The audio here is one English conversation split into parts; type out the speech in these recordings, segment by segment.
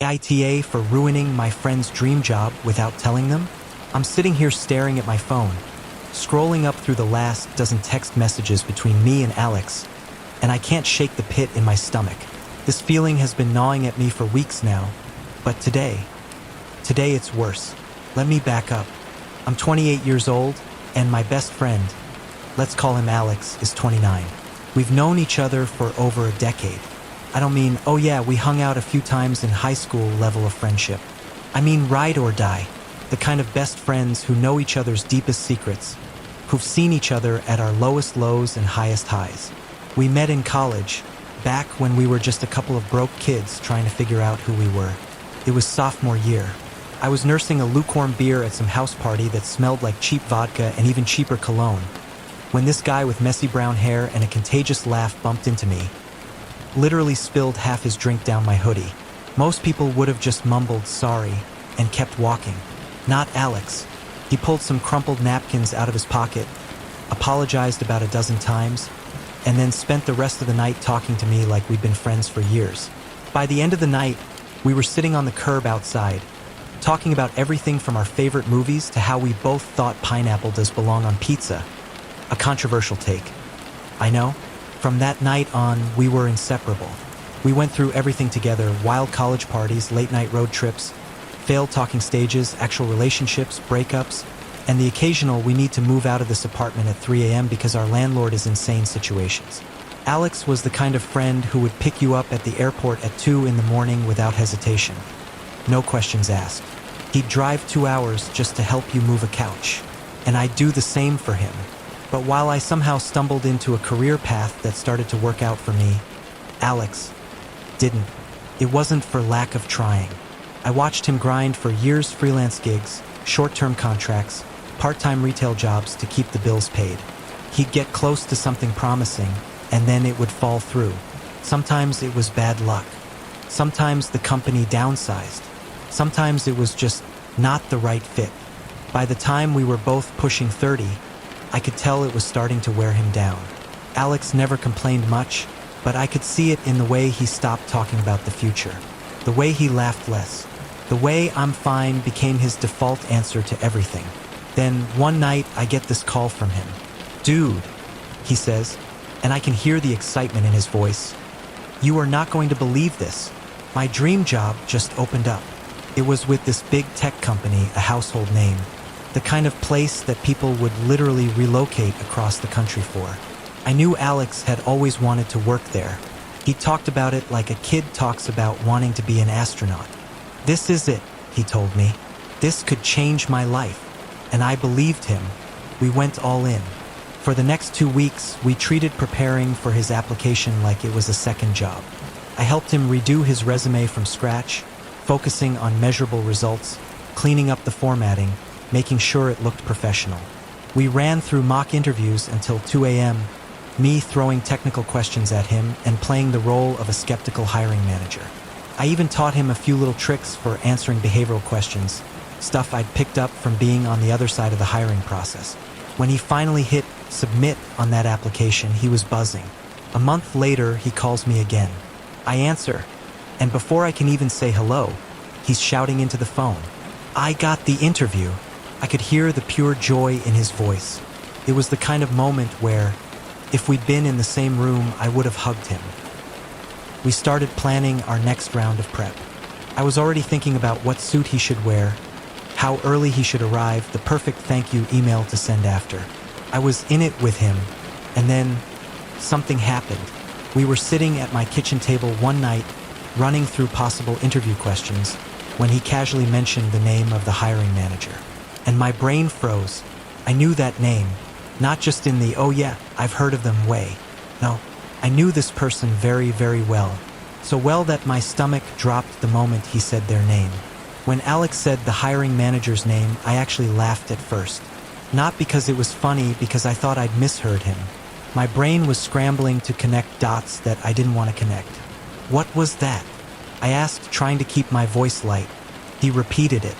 AITA for ruining my friend's dream job without telling them? I'm sitting here staring at my phone, scrolling up through the last dozen text messages between me and Alex, and I can't shake the pit in my stomach. This feeling has been gnawing at me for weeks now, but today it's worse. Let me back up. I'm 28 years old, and my best friend, let's call him Alex, is 29. We've known each other for over a decade. I don't mean, oh yeah, we hung out a few times in high school level of friendship. I mean ride or die, the kind of best friends who know each other's deepest secrets, who've seen each other at our lowest lows and highest highs. We met in college, back when we were just a couple of broke kids trying to figure out who we were. It was sophomore year. I was nursing a lukewarm beer at some house party that smelled like cheap vodka and even cheaper cologne, when this guy with messy brown hair and a contagious laugh bumped into me, literally spilled half his drink down my hoodie. Most people would have just mumbled sorry and kept walking. Not Alex. He pulled some crumpled napkins out of his pocket, apologized about a dozen times, and then spent the rest of the night talking to me like we'd been friends for years. By the end of the night, we were sitting on the curb outside, talking about everything from our favorite movies to how we both thought pineapple does belong on pizza. A controversial take. I know. From that night on, we were inseparable. We went through everything together: wild college parties, late-night road trips, failed talking stages, actual relationships, breakups, and the occasional we need to move out of this apartment at 3 a.m. because our landlord is insane situations. Alex was the kind of friend who would pick you up at the airport at 2 in the morning without hesitation. No questions asked. He'd drive 2 hours just to help you move a couch. And I'd do the same for him. But while I somehow stumbled into a career path that started to work out for me, Alex didn't. It wasn't for lack of trying. I watched him grind for years: freelance gigs, short-term contracts, part-time retail jobs to keep the bills paid. He'd get close to something promising, and then it would fall through. Sometimes it was bad luck. Sometimes the company downsized. Sometimes it was just not the right fit. By the time we were both pushing 30, I could tell it was starting to wear him down. Alex never complained much, but I could see it in the way he stopped talking about the future, the way he laughed less, the way "I'm fine" became his default answer to everything. Then one night I get this call from him. "Dude," he says, and I can hear the excitement in his voice. "You are not going to believe this. My dream job just opened up." It was with this big tech company, a household name, the kind of place that people would literally relocate across the country for. I knew Alex had always wanted to work there. He talked about it like a kid talks about wanting to be an astronaut. "This is it," he told me. "This could change my life." And I believed him. We went all in. For the next 2 weeks, we treated preparing for his application like it was a second job. I helped him redo his resume from scratch, focusing on measurable results, cleaning up the formatting, making sure it looked professional. We ran through mock interviews until 2 a.m., me throwing technical questions at him and playing the role of a skeptical hiring manager. I even taught him a few little tricks for answering behavioral questions, stuff I'd picked up from being on the other side of the hiring process. When he finally hit submit on that application, he was buzzing. A month later, he calls me again. I answer, and before I can even say hello, he's shouting into the phone, "I got the interview." I could hear the pure joy in his voice. It was the kind of moment where, if we'd been in the same room, I would have hugged him. We started planning our next round of prep. I was already thinking about what suit he should wear, how early he should arrive, the perfect thank you email to send after. I was in it with him, and then something happened. We were sitting at my kitchen table one night, running through possible interview questions, when he casually mentioned the name of the hiring manager. And my brain froze. I knew that name, not just in the "oh yeah, I've heard of them" way. No, I knew this person very, very well. So well that my stomach dropped the moment he said their name. When Alex said the hiring manager's name, I actually laughed at first. Not because it was funny, because I thought I'd misheard him. My brain was scrambling to connect dots that I didn't want to connect. "What was that?" I asked, trying to keep my voice light. He repeated it,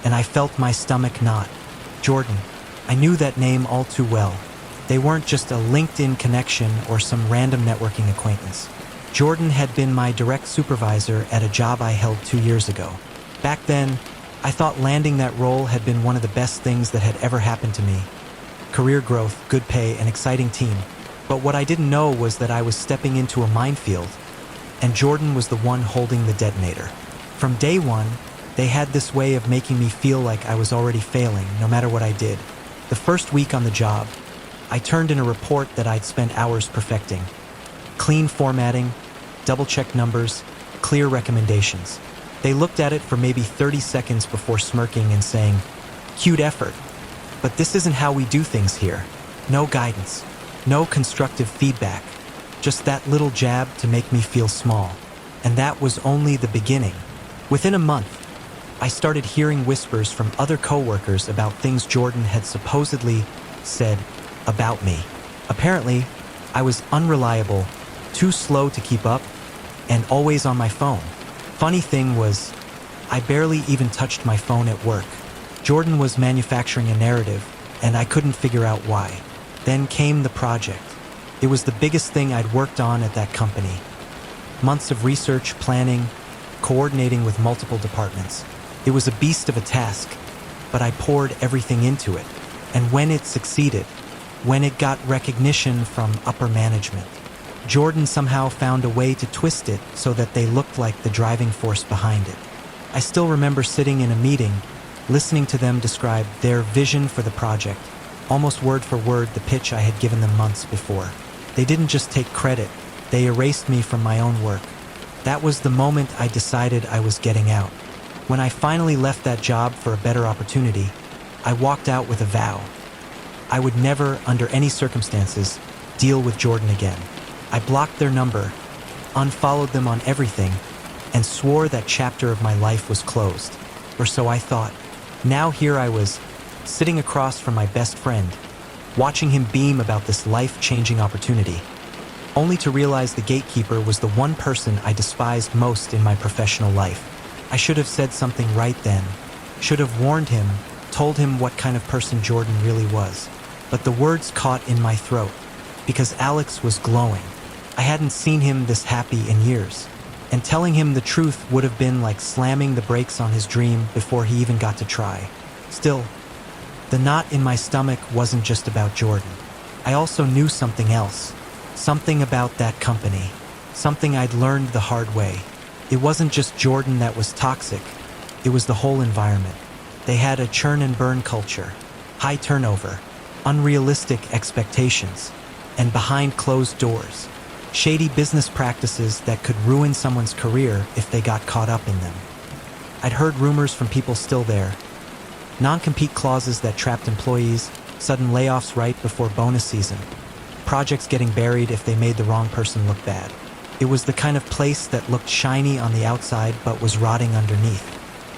and I felt my stomach knot. Jordan. I knew that name all too well. They weren't just a LinkedIn connection or some random networking acquaintance. Jordan had been my direct supervisor at a job I held 2 years ago. Back then, I thought landing that role had been one of the best things that had ever happened to me. Career growth, good pay, an exciting team. But what I didn't know was that I was stepping into a minefield, and Jordan was the one holding the detonator. From day one, they had this way of making me feel like I was already failing, no matter what I did. The first week on the job, I turned in a report that I'd spent hours perfecting. Clean formatting, double-checked numbers, clear recommendations. They looked at it for maybe 30 seconds before smirking and saying, "Cute effort. But this isn't how we do things here." No guidance, no constructive feedback, just that little jab to make me feel small. And that was only the beginning. Within a month, I started hearing whispers from other coworkers about things Jordan had supposedly said about me. Apparently, I was unreliable, too slow to keep up, and always on my phone. Funny thing was, I barely even touched my phone at work. Jordan was manufacturing a narrative, and I couldn't figure out why. Then came the project. It was the biggest thing I'd worked on at that company. Months of research, planning, coordinating with multiple departments. It was a beast of a task, but I poured everything into it. And when it succeeded, when it got recognition from upper management, Jordan somehow found a way to twist it so that they looked like the driving force behind it. I still remember sitting in a meeting, listening to them describe their vision for the project, almost word for word the pitch I had given them months before. They didn't just take credit, they erased me from my own work. That was the moment I decided I was getting out. When I finally left that job for a better opportunity, I walked out with a vow. I would never, under any circumstances, deal with Jordan again. I blocked their number, unfollowed them on everything, and swore that chapter of my life was closed. Or so I thought. Now here I was, sitting across from my best friend, watching him beam about this life-changing opportunity, only to realize the gatekeeper was the one person I despised most in my professional life. I should have said something right then, should have warned him, told him what kind of person Jordan really was. But the words caught in my throat, because Alex was glowing. I hadn't seen him this happy in years, and telling him the truth would have been like slamming the brakes on his dream before he even got to try. Still, the knot in my stomach wasn't just about Jordan. I also knew something else, something about that company, something I'd learned the hard way. It wasn't just Jordan that was toxic, it was the whole environment. They had a churn and burn culture, high turnover, unrealistic expectations, and behind closed doors, shady business practices that could ruin someone's career if they got caught up in them. I'd heard rumors from people still there. Non-compete clauses that trapped employees, sudden layoffs right before bonus season, projects getting buried if they made the wrong person look bad. It was the kind of place that looked shiny on the outside but was rotting underneath.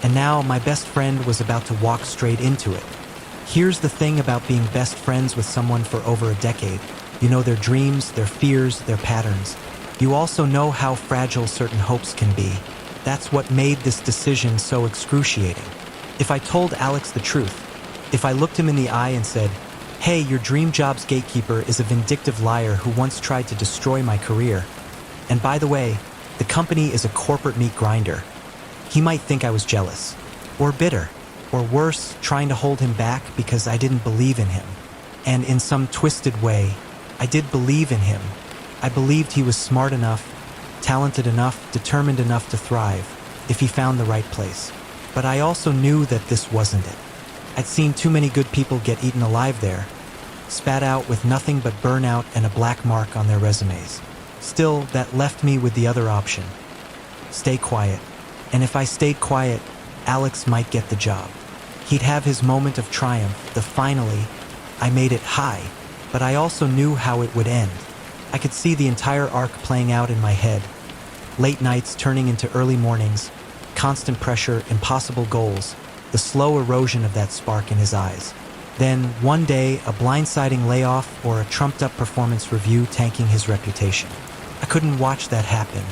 And now my best friend was about to walk straight into it. Here's the thing about being best friends with someone for over a decade. You know their dreams, their fears, their patterns. You also know how fragile certain hopes can be. That's what made this decision so excruciating. If I told Alex the truth, if I looked him in the eye and said, "Hey, your dream job's gatekeeper is a vindictive liar who once tried to destroy my career. And by the way, the company is a corporate meat grinder," he might think I was jealous, or bitter, or worse, trying to hold him back because I didn't believe in him. And in some twisted way, I did believe in him. I believed he was smart enough, talented enough, determined enough to thrive, if he found the right place. But I also knew that this wasn't it. I'd seen too many good people get eaten alive there, spat out with nothing but burnout and a black mark on their resumes. Still, that left me with the other option. Stay quiet. And if I stayed quiet, Alex might get the job. He'd have his moment of triumph, the finally, I made it high, but I also knew how it would end. I could see the entire arc playing out in my head. Late nights turning into early mornings, constant pressure, impossible goals, the slow erosion of that spark in his eyes. Then, one day, a blindsiding layoff or a trumped-up performance review tanking his reputation. I couldn't watch that happen.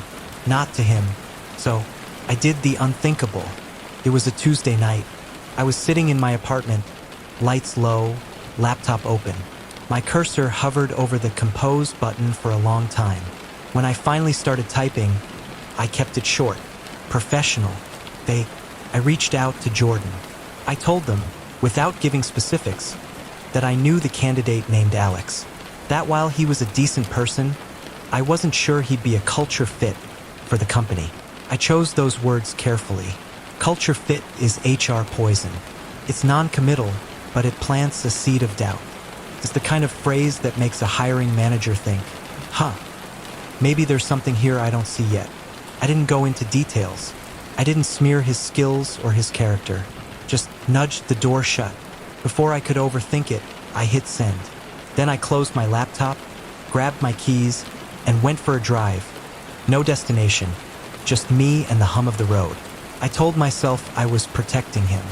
Not to him. So, I did the unthinkable. It was a Tuesday night. I was sitting in my apartment, lights low, laptop open. My cursor hovered over the compose button for a long time. When I finally started typing, I kept it short, professional, vague. I reached out to Jordan. I told them, without giving specifics, that I knew the candidate named Alex. That while he was a decent person, I wasn't sure he'd be a culture fit for the company. I chose those words carefully. Culture fit is HR poison. It's non-committal, but it plants a seed of doubt. It's the kind of phrase that makes a hiring manager think, huh, maybe there's something here I don't see yet. I didn't go into details. I didn't smear his skills or his character. Just nudged the door shut. Before I could overthink it, I hit send. Then I closed my laptop, grabbed my keys, and went for a drive. No destination, just me and the hum of the road. I told myself I was protecting him.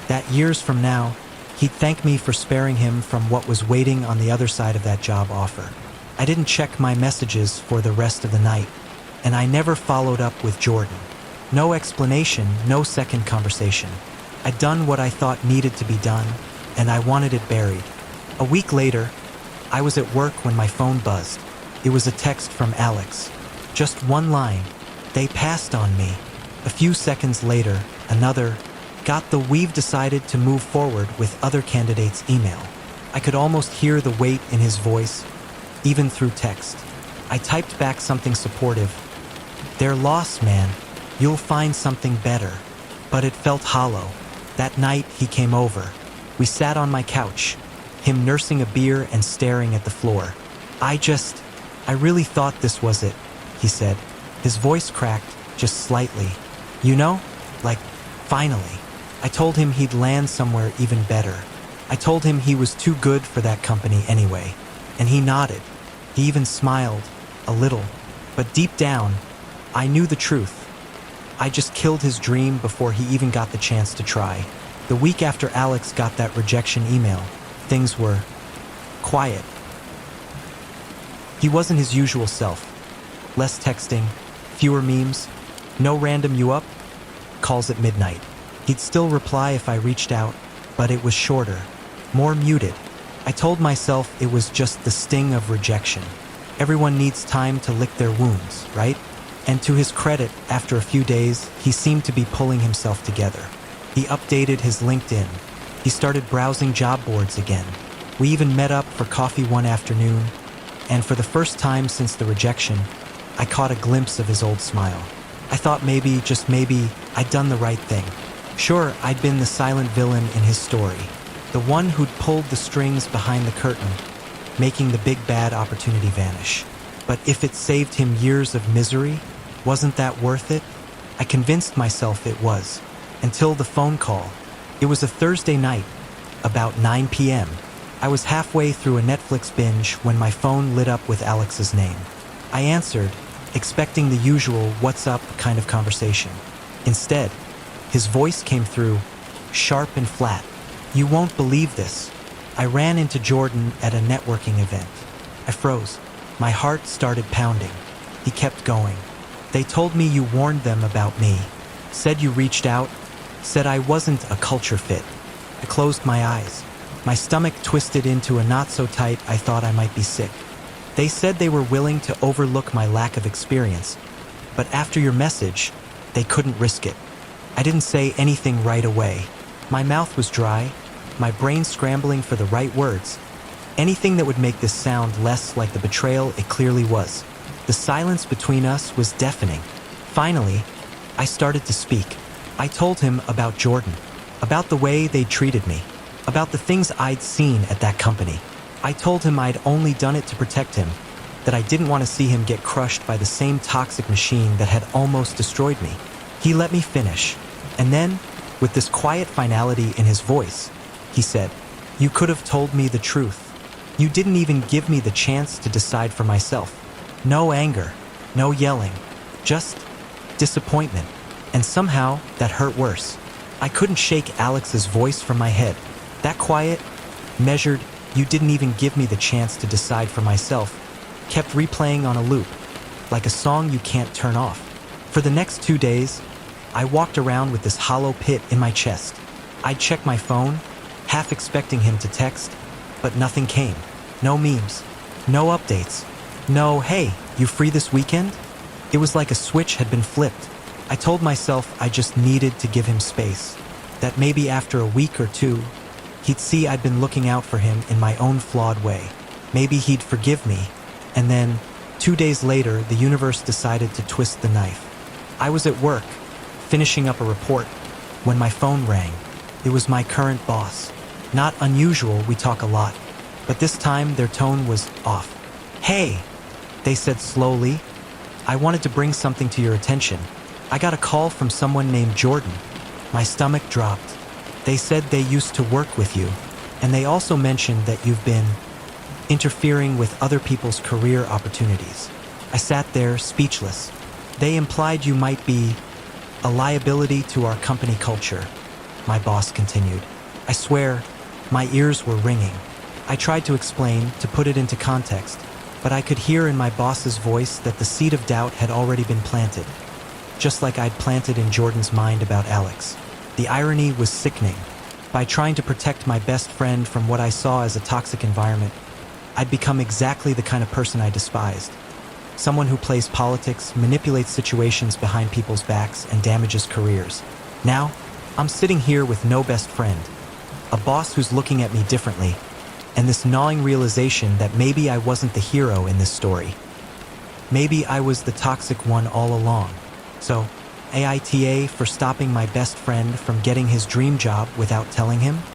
That years from now, he'd thank me for sparing him from what was waiting on the other side of that job offer. I didn't check my messages for the rest of the night, and I never followed up with Jordan. No explanation, no second conversation. I'd done what I thought needed to be done, and I wanted it buried. A week later, I was at work when my phone buzzed. It was a text from Alex. Just one line. They passed on me. A few seconds later, another, got the "we've decided to move forward with other candidates" email. I could almost hear the weight in his voice, even through text. I typed back something supportive. "They're lost, man. You'll find something better." But it felt hollow. That night, he came over. We sat on my couch, him nursing a beer and staring at the floor. I really thought this was it," he said. His voice cracked, just slightly. "You know, like, finally." I told him he'd land somewhere even better. I told him he was too good for that company anyway. And he nodded. He even smiled, a little. But deep down, I knew the truth. I just killed his dream before he even got the chance to try. The week after Alex got that rejection email, things were quiet. He wasn't his usual self. Less texting, fewer memes, no random "you up?" calls at midnight. He'd still reply if I reached out, but it was shorter, more muted. I told myself it was just the sting of rejection. Everyone needs time to lick their wounds, right? And to his credit, after a few days, he seemed to be pulling himself together. He updated his LinkedIn. He started browsing job boards again. We even met up for coffee one afternoon, and for the first time since the rejection, I caught a glimpse of his old smile. I thought maybe, just maybe, I'd done the right thing. Sure, I'd been the silent villain in his story, the one who'd pulled the strings behind the curtain, making the big bad opportunity vanish. But if it saved him years of misery, wasn't that worth it? I convinced myself it was, until the phone call. It was a Thursday night, about 9 p.m. I was halfway through a Netflix binge when my phone lit up with Alex's name. I answered, expecting the usual "what's up" kind of conversation. Instead, his voice came through, sharp and flat. "You won't believe this. I ran into Jordan at a networking event." I froze. My heart started pounding. He kept going. "They told me you warned them about me. Said you reached out. Said I wasn't a culture fit." I closed my eyes. My stomach twisted into a knot so tight I thought I might be sick. "They said they were willing to overlook my lack of experience, but after your message, they couldn't risk it." I didn't say anything right away. My mouth was dry, my brain scrambling for the right words. Anything that would make this sound less like the betrayal it clearly was. The silence between us was deafening. Finally, I started to speak. I told him about Jordan, about the way they treated me, about the things I'd seen at that company. I told him I'd only done it to protect him, that I didn't want to see him get crushed by the same toxic machine that had almost destroyed me. He let me finish, and then, with this quiet finality in his voice, he said, "You could have told me the truth. You didn't even give me the chance to decide for myself." No anger, no yelling, just disappointment. And somehow, that hurt worse. I couldn't shake Alex's voice from my head. That quiet, measured, "you didn't even give me the chance to decide for myself," kept replaying on a loop, like a song you can't turn off. For the next 2 days, I walked around with this hollow pit in my chest. I'd check my phone, half expecting him to text, but nothing came. No memes, no updates, No, hey, you free this weekend? It was like a switch had been flipped. I told myself I just needed to give him space. That maybe after a week or two, he'd see I'd been looking out for him in my own flawed way. Maybe he'd forgive me. And then, 2 days later, the universe decided to twist the knife. I was at work, finishing up a report, when my phone rang. It was my current boss. Not unusual, we talk a lot. But this time, their tone was off. Hey, they said slowly. I wanted to bring something to your attention. I got a call from someone named Jordan. My stomach dropped. They said they used to work with you, and they also mentioned that you've been interfering with other people's career opportunities. I sat there, speechless. They implied you might be a liability to our company culture, my boss continued. I swear, my ears were ringing. I tried to explain, to put it into context, but I could hear in my boss's voice that the seed of doubt had already been planted, just like I'd planted in Jordan's mind about Alex. The irony was sickening. By trying to protect my best friend from what I saw as a toxic environment, I'd become exactly the kind of person I despised. Someone who plays politics, manipulates situations behind people's backs, and damages careers. Now, I'm sitting here with no best friend, a boss who's looking at me differently, and this gnawing realization that maybe I wasn't the hero in this story. Maybe I was the toxic one all along. So, AITA for stopping my best friend from getting his dream job without telling him?